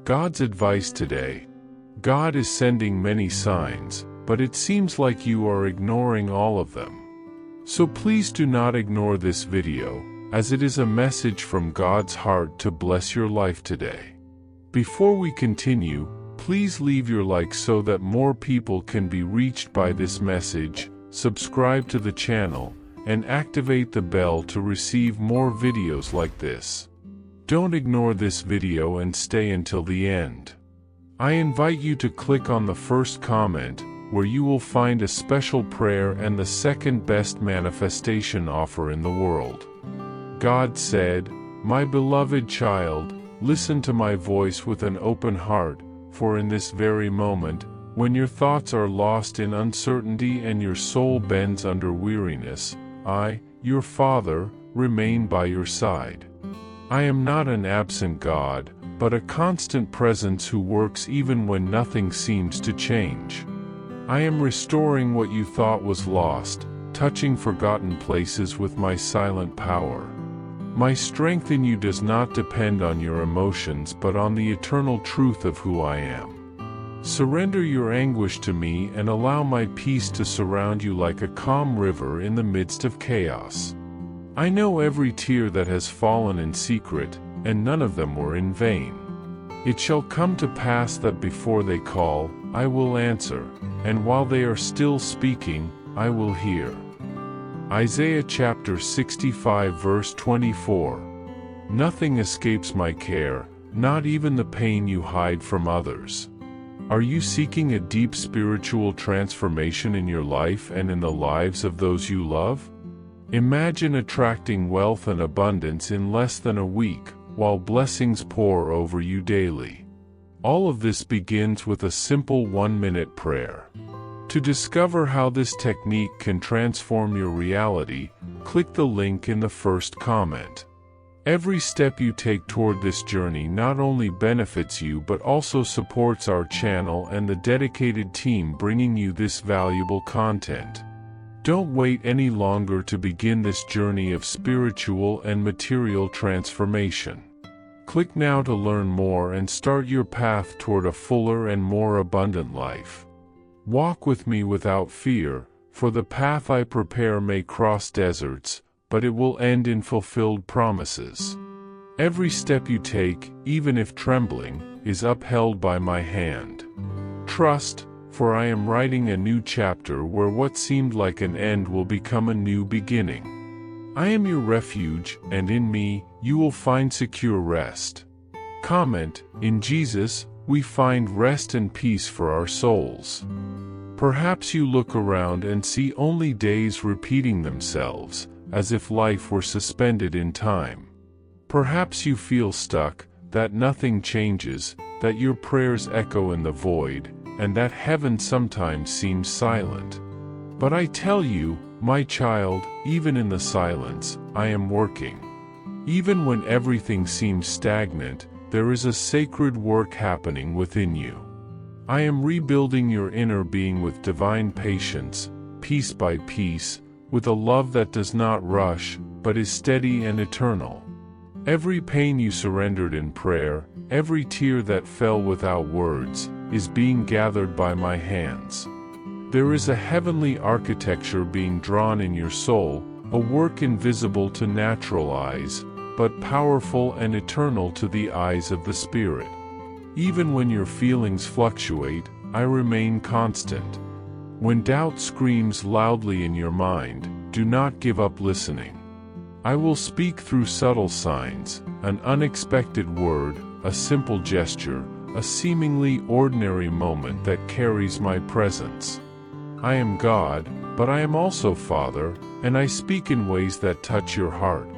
God's advice today. God is sending many signs, but it seems like you are ignoring all of them. So please do not ignore this video, as it is a message from God's heart to bless your life today. Before we continue, please leave your like so that more people can be reached by this message, subscribe to the channel, and activate the bell to receive more videos like this. Don't ignore this video and stay until the end. I invite you to click on the first comment, where you will find a special prayer and the second best manifestation offer in the world. God said, "My beloved child, listen to my voice with an open heart, for in this very moment, when your thoughts are lost in uncertainty and your soul bends under weariness, I, your Father, remain by your side. I am not an absent God, but a constant presence who works even when nothing seems to change. I am restoring what you thought was lost, touching forgotten places with my silent power. My strength in you does not depend on your emotions but on the eternal truth of who I am. Surrender your anguish to me and allow my peace to surround you like a calm river in the midst of chaos. I know every tear that has fallen in secret, and none of them were in vain. It shall come to pass that before they call, I will answer, and while they are still speaking, I will hear." Isaiah chapter 65 verse 24. Nothing escapes my care, not even the pain you hide from others. Are you seeking a deep spiritual transformation in your life and in the lives of those you love? Imagine attracting wealth and abundance in less than a week, while blessings pour over you daily. All of this begins with a simple 1-minute prayer. To discover how this technique can transform your reality, click the link in the first comment. Every step you take toward this journey not only benefits you but also supports our channel and the dedicated team bringing you this valuable content. Don't wait any longer to begin this journey of spiritual and material transformation. Click now to learn more and start your path toward a fuller and more abundant life. Walk with me without fear, for the path I prepare may cross deserts, but it will end in fulfilled promises. Every step you take, even if trembling, is upheld by my hand. Trust, for I am writing a new chapter where what seemed like an end will become a new beginning. I am your refuge, and in me, you will find secure rest. Comment, in Jesus, we find rest and peace for our souls. Perhaps you look around and see only days repeating themselves, as if life were suspended in time. Perhaps you feel stuck, that nothing changes, that your prayers echo in the void, and that heaven sometimes seems silent. But I tell you, my child, even in the silence, I am working. Even when everything seems stagnant, there is a sacred work happening within you. I am rebuilding your inner being with divine patience, piece by piece, with a love that does not rush, but is steady and eternal. Every pain you surrendered in prayer, every tear that fell without words, is being gathered by my hands. There is a heavenly architecture being drawn in your soul, a work invisible to natural eyes, but powerful and eternal to the eyes of the Spirit. Even when your feelings fluctuate, I remain constant. When doubt screams loudly in your mind, do not give up listening. I will speak through subtle signs, an unexpected word, a simple gesture, a seemingly ordinary moment that carries my presence. I am God, but I am also Father, and I speak in ways that touch your heart.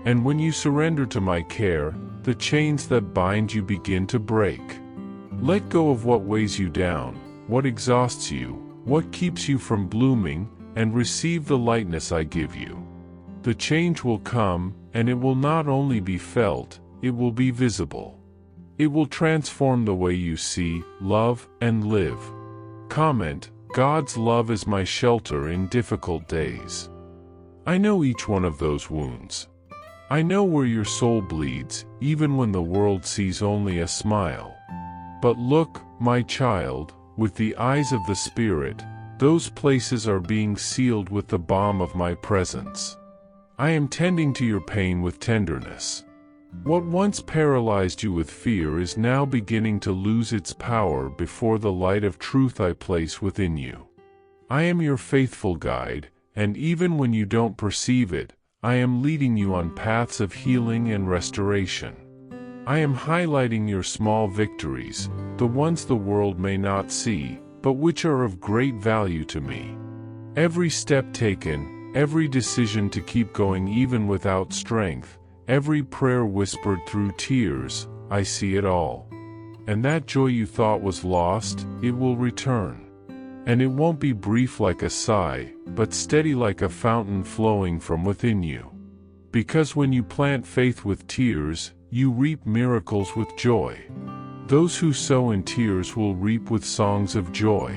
And when you surrender to my care, the chains that bind you begin to break. Let go of what weighs you down, what exhausts you, what keeps you from blooming, and receive the lightness I give you. The change will come, and it will not only be felt, it will be visible. It will transform the way you see, love, and live. Comment, God's love is my shelter in difficult days. I know each one of those wounds. I know where your soul bleeds, even when the world sees only a smile. But look, my child, with the eyes of the Spirit, those places are being sealed with the balm of my presence. I am tending to your pain with tenderness. What once paralyzed you with fear is now beginning to lose its power before the light of truth I place within you. I am your faithful guide, and even when you don't perceive it, I am leading you on paths of healing and restoration. I am highlighting your small victories, the ones the world may not see, but which are of great value to me. Every step taken, every decision to keep going even without strength, every prayer whispered through tears, I see it all. And that joy you thought was lost, it will return. And it won't be brief like a sigh, but steady like a fountain flowing from within you. Because when you plant faith with tears, you reap miracles with joy. Those who sow in tears will reap with songs of joy.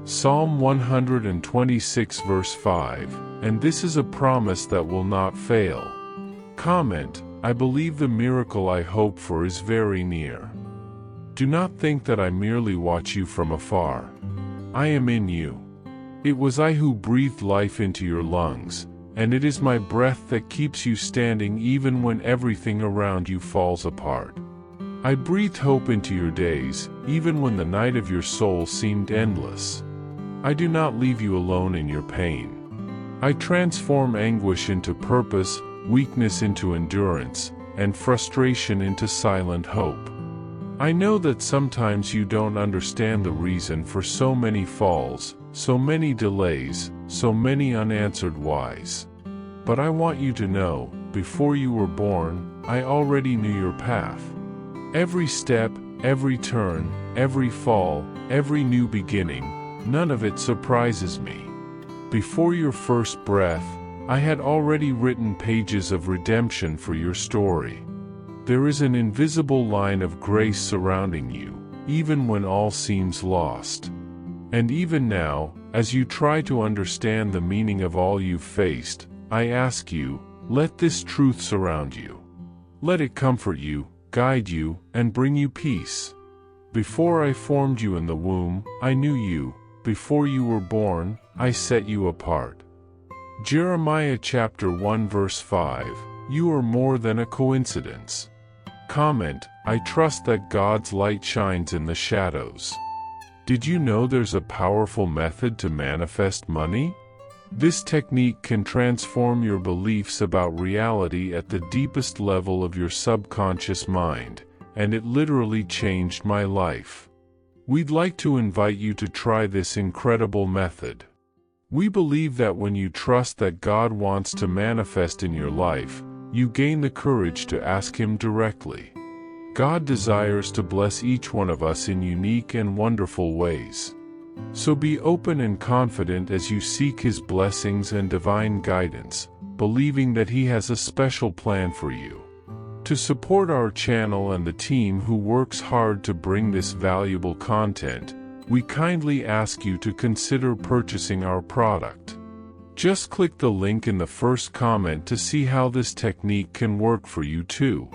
Psalm 126 verse 5, and this is a promise that will not fail. Comment, I believe the miracle I hope for is very near. Do not think that I merely watch you from afar. I am in you. It was I who breathed life into your lungs, and it is my breath that keeps you standing even when everything around you falls apart. I breathed hope into your days, even when the night of your soul seemed endless. I do not leave you alone in your pain. I transform anguish into purpose, weakness into endurance, and frustration into silent hope. I know that sometimes you don't understand the reason for so many falls, so many delays, so many unanswered whys. But I want you to know, before you were born, I already knew your path. Every step, every turn, every fall, every new beginning, none of it surprises me. Before your first breath, I had already written pages of redemption for your story. There is an invisible line of grace surrounding you, even when all seems lost. And even now, as you try to understand the meaning of all you've faced, I ask you, let this truth surround you. Let it comfort you, guide you, and bring you peace. Before I formed you in the womb, I knew you. Before you were born, I set you apart. Jeremiah chapter 1 verse 5, you are more than a coincidence. Comment, I trust that God's light shines in the shadows. Did you know there's a powerful method to manifest money? This technique can transform your beliefs about reality at the deepest level of your subconscious mind, and it literally changed my life. We'd like to invite you to try this incredible method. We believe that when you trust that God wants to manifest in your life, you gain the courage to ask Him directly. God desires to bless each one of us in unique and wonderful ways. So be open and confident as you seek His blessings and divine guidance, believing that He has a special plan for you. To support our channel and the team who works hard to bring this valuable content, we kindly ask you to consider purchasing our product. Just click the link in the first comment to see how this technique can work for you too.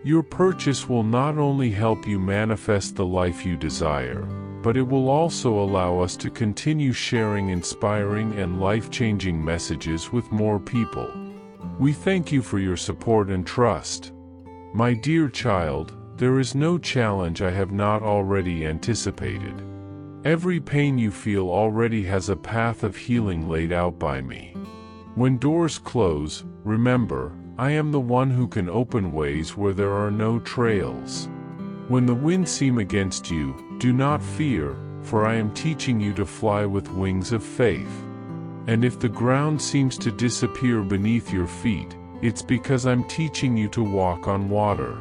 Your purchase will not only help you manifest the life you desire, but it will also allow us to continue sharing inspiring and life-changing messages with more people. We thank you for your support and trust. My dear child, there is no challenge I have not already anticipated. Every pain you feel already has a path of healing laid out by me. When doors close, remember, I am the one who can open ways where there are no trails. When the winds seem against you, do not fear, for I am teaching you to fly with wings of faith. And if the ground seems to disappear beneath your feet, it's because I'm teaching you to walk on water.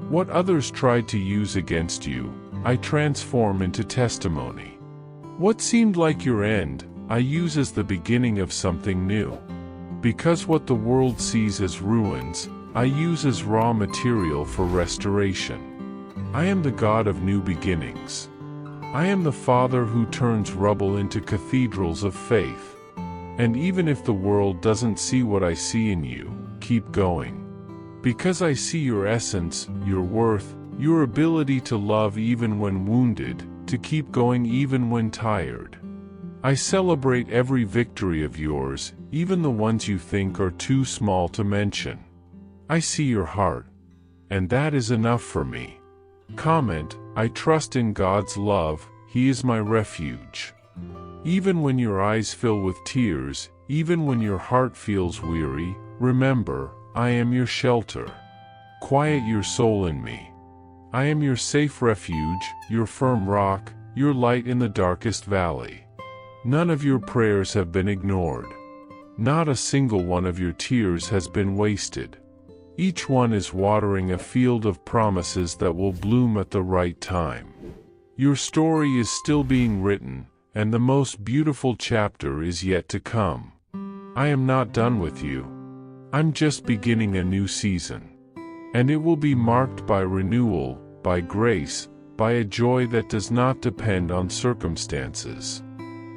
What others tried to use against you, I transform into testimony. What seemed like your end, I use as the beginning of something new. Because what the world sees as ruins, I use as raw material for restoration. I am the God of new beginnings. I am the Father who turns rubble into cathedrals of faith. And even if the world doesn't see what I see in you, keep going. Because I see your essence, your worth, your ability to love even when wounded, to keep going even when tired. I celebrate every victory of yours, even the ones you think are too small to mention. I see your heart, and that is enough for me. Comment, I trust in God's love, He is my refuge. Even when your eyes fill with tears, even when your heart feels weary, remember, I am your shelter. Quiet your soul in me. I am your safe refuge, your firm rock, your light in the darkest valley. None of your prayers have been ignored. Not a single one of your tears has been wasted. Each one is watering a field of promises that will bloom at the right time. Your story is still being written, and the most beautiful chapter is yet to come. I am not done with you. I'm just beginning a new season. And it will be marked by renewal, by grace, by a joy that does not depend on circumstances.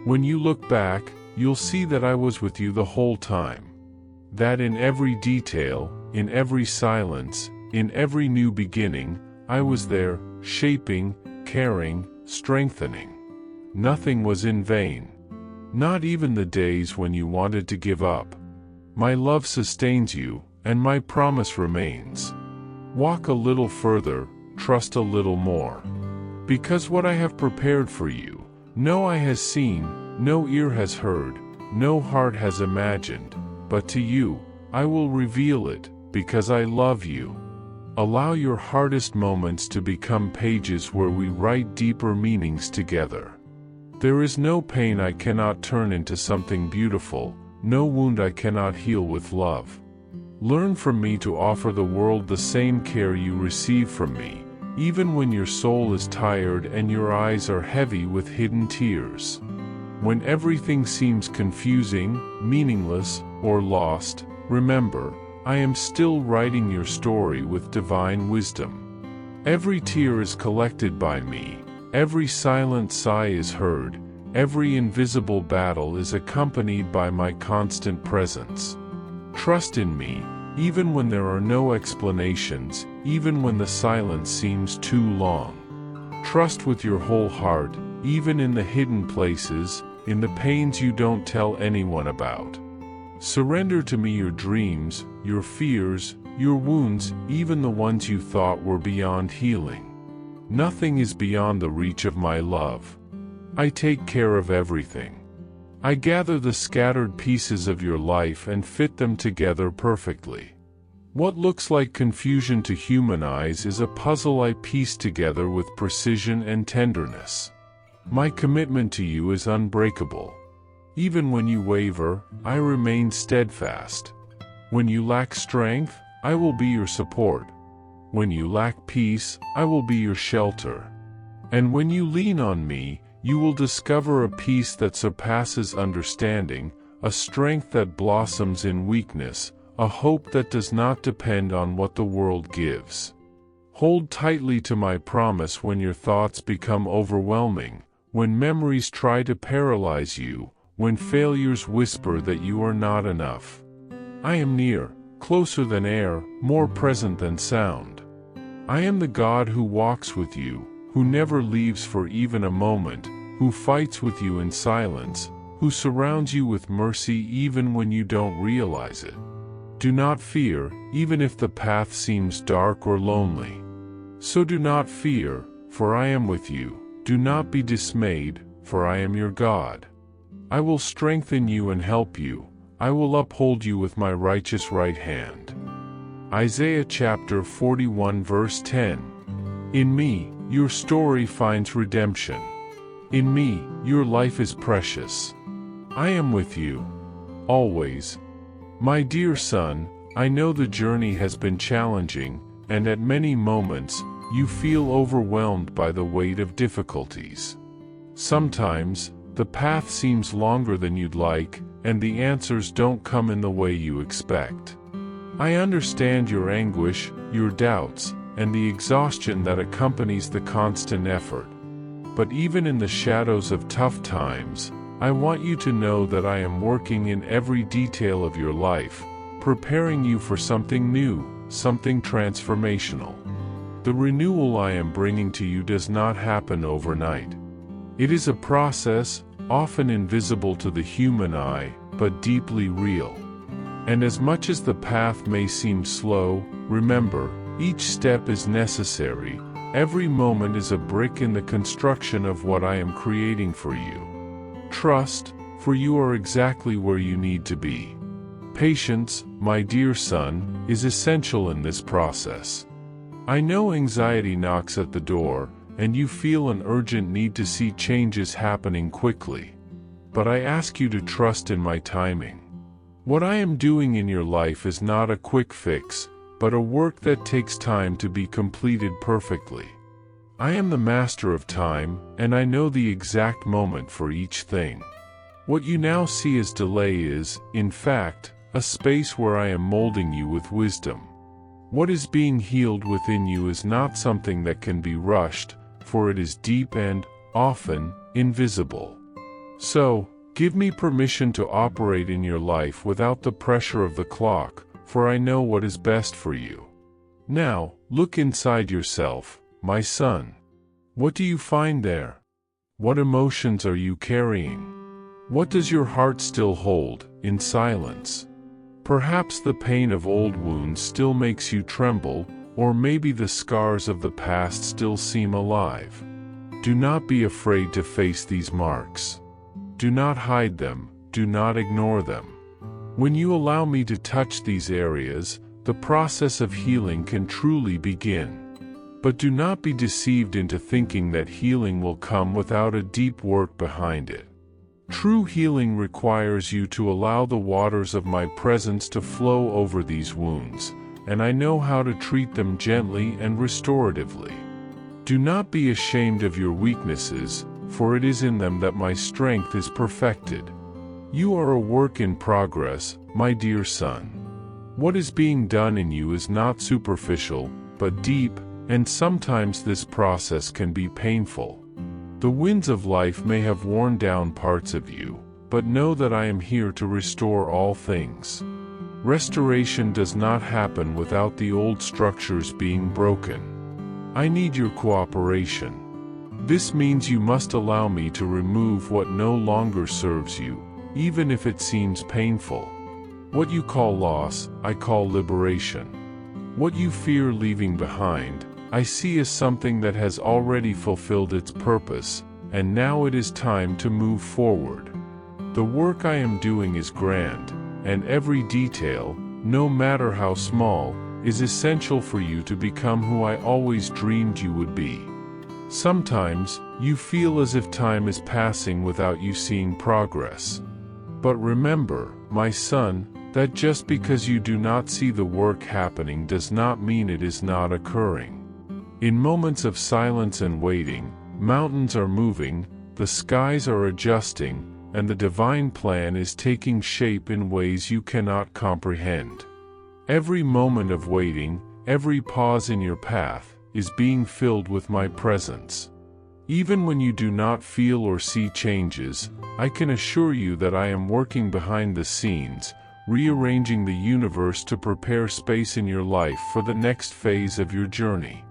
When you look back, you'll see that I was with you the whole time. That in every detail, in every silence, in every new beginning, I was there, shaping, caring, strengthening. Nothing was in vain. Not even the days when you wanted to give up. My love sustains you, and my promise remains. Walk a little further, trust a little more. Because what I have prepared for you, no eye has seen, no ear has heard, no heart has imagined, but to you, I will reveal it, because I love you. Allow your hardest moments to become pages where we write deeper meanings together. There is no pain I cannot turn into something beautiful, no wound I cannot heal with love. Learn from me to offer the world the same care you receive from me, even when your soul is tired and your eyes are heavy with hidden tears. When everything seems confusing, meaningless, or lost, remember, I am still writing your story with divine wisdom. Every tear is collected by me, every silent sigh is heard, every invisible battle is accompanied by my constant presence. Trust in me, even when there are no explanations, even when the silence seems too long. Trust with your whole heart, even in the hidden places, in the pains you don't tell anyone about. Surrender to me your dreams, your fears, your wounds, even the ones you thought were beyond healing. Nothing is beyond the reach of my love. I take care of everything. I gather the scattered pieces of your life and fit them together perfectly. What looks like confusion to human eyes is a puzzle I piece together with precision and tenderness. My commitment to you is unbreakable. Even when you waver, I remain steadfast. When you lack strength, I will be your support. When you lack peace, I will be your shelter. And when you lean on me, you will discover a peace that surpasses understanding, a strength that blossoms in weakness, a hope that does not depend on what the world gives. Hold tightly to my promise when your thoughts become overwhelming, when memories try to paralyze you, when failures whisper that you are not enough. I am near, closer than air, more present than sound. I am the God who walks with you, who never leaves for even a moment, who fights with you in silence, who surrounds you with mercy even when you don't realize it. Do not fear, even if the path seems dark or lonely. So do not fear, for I am with you. Do not be dismayed, for I am your God. I will strengthen you and help you. I will uphold you with my righteous right hand. Isaiah chapter 41 verse 10. In me, your story finds redemption. In me, your life is precious. I am with you. Always. My dear son, I know the journey has been challenging, and at many moments, you feel overwhelmed by the weight of difficulties. Sometimes, the path seems longer than you'd like, and the answers don't come in the way you expect. I understand your anguish, your doubts, and the exhaustion that accompanies the constant effort. But even in the shadows of tough times, I want you to know that I am working in every detail of your life, preparing you for something new, something transformational. The renewal I am bringing to you does not happen overnight. It is a process, often invisible to the human eye, but deeply real. And as much as the path may seem slow, remember, each step is necessary. Every moment is a brick in the construction of what I am creating for you. Trust, for you are exactly where you need to be. Patience, my dear son, is essential in this process. I know anxiety knocks at the door, and you feel an urgent need to see changes happening quickly. But I ask you to trust in my timing. What I am doing in your life is not a quick fix, but a work that takes time to be completed perfectly. I am the master of time, and I know the exact moment for each thing. What you now see as delay is, in fact, a space where I am molding you with wisdom. What is being healed within you is not something that can be rushed, for it is deep and, often, invisible. So, give me permission to operate in your life without the pressure of the clock, for I know what is best for you. Now, look inside yourself, my son. What do you find there? What emotions are you carrying? What does your heart still hold, in silence? Perhaps the pain of old wounds still makes you tremble, or maybe the scars of the past still seem alive. Do not be afraid to face these marks. Do not hide them, do not ignore them. When you allow me to touch these areas, the process of healing can truly begin. But do not be deceived into thinking that healing will come without a deep work behind it. True healing requires you to allow the waters of my presence to flow over these wounds, and I know how to treat them gently and restoratively. Do not be ashamed of your weaknesses, for it is in them that my strength is perfected. You are a work in progress, my dear son. What is being done in you is not superficial, but deep, and sometimes this process can be painful. The winds of life may have worn down parts of you, but know that I am here to restore all things. Restoration does not happen without the old structures being broken. I need your cooperation. This means you must allow me to remove what no longer serves you, even if it seems painful. What you call loss, I call liberation. What you fear leaving behind, I see as something that has already fulfilled its purpose, and now it is time to move forward. The work I am doing is grand, and every detail, no matter how small, is essential for you to become who I always dreamed you would be. Sometimes, you feel as if time is passing without you seeing progress. But remember, my son, that just because you do not see the work happening does not mean it is not occurring. In moments of silence and waiting, mountains are moving, the skies are adjusting, and the divine plan is taking shape in ways you cannot comprehend. Every moment of waiting, every pause in your path, is being filled with my presence. Even when you do not feel or see changes, I can assure you that I am working behind the scenes, rearranging the universe to prepare space in your life for the next phase of your journey.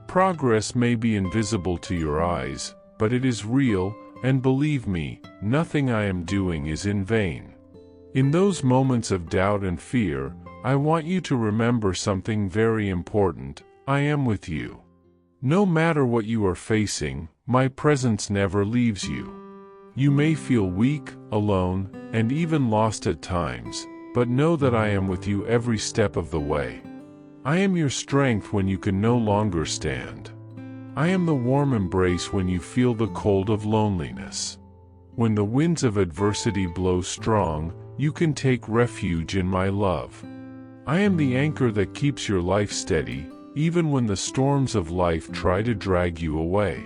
Progress may be invisible to your eyes, but it is real, and believe me, nothing I am doing is in vain. In those moments of doubt and fear, I want you to remember something very important: I am with you. No matter what you are facing, my presence never leaves you. You may feel weak, alone, and even lost at times, but know that I am with you every step of the way. I am your strength when you can no longer stand. I am the warm embrace when you feel the cold of loneliness. When the winds of adversity blow strong, you can take refuge in my love. I am the anchor that keeps your life steady, even when the storms of life try to drag you away.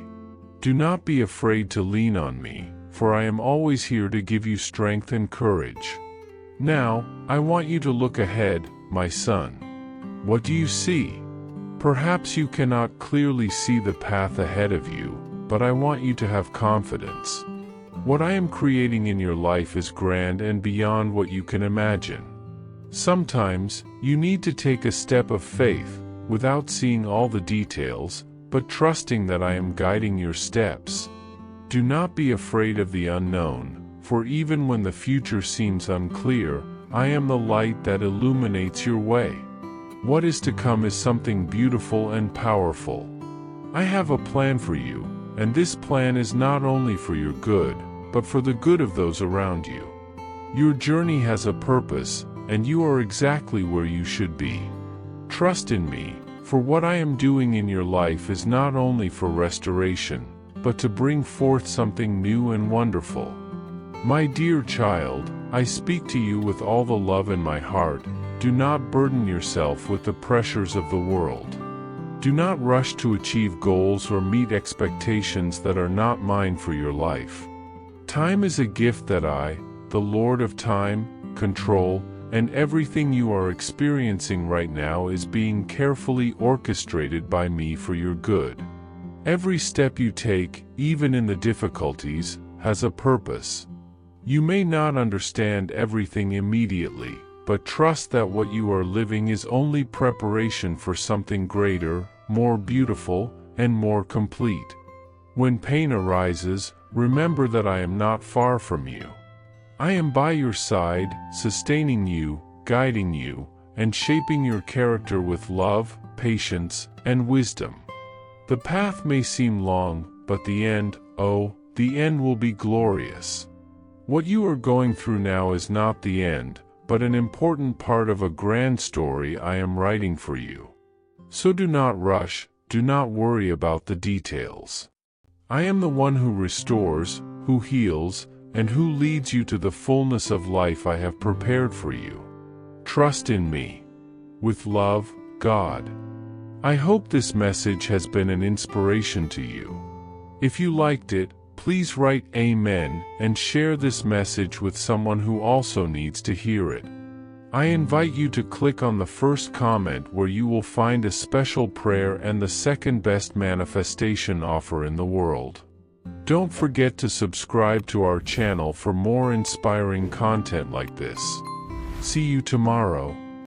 Do not be afraid to lean on me, for I am always here to give you strength and courage. Now, I want you to look ahead, my son. What do you see? Perhaps you cannot clearly see the path ahead of you, but I want you to have confidence. What I am creating in your life is grand and beyond what you can imagine. Sometimes, you need to take a step of faith, without seeing all the details, but trusting that I am guiding your steps. Do not be afraid of the unknown, for even when the future seems unclear, I am the light that illuminates your way. What is to come is something beautiful and powerful. I have a plan for you, and this plan is not only for your good, but for the good of those around you. Your journey has a purpose, and you are exactly where you should be. Trust in me, for what I am doing in your life is not only for restoration, but to bring forth something new and wonderful. My dear child, I speak to you with all the love in my heart. Do not burden yourself with the pressures of the world. Do not rush to achieve goals or meet expectations that are not mine for your life. Time is a gift that I, the Lord of time, control, and everything you are experiencing right now is being carefully orchestrated by me for your good. Every step you take, even in the difficulties, has a purpose. You may not understand everything immediately, but trust that what you are living is only preparation for something greater, more beautiful, and more complete. When pain arises, remember that I am not far from you. I am by your side, sustaining you, guiding you, and shaping your character with love, patience, and wisdom. The path may seem long, but the end will be glorious. What you are going through now is not the end, but an important part of a grand story I am writing for you. So do not rush, do not worry about the details. I am the one who restores, who heals, and who leads you to the fullness of life I have prepared for you. Trust in me. With love, God. I hope this message has been an inspiration to you. If you liked it, please write Amen and share this message with someone who also needs to hear it. I invite you to click on the first comment where you will find a special prayer and the second best manifestation offer in the world. Don't forget to subscribe to our channel for more inspiring content like this. See you tomorrow.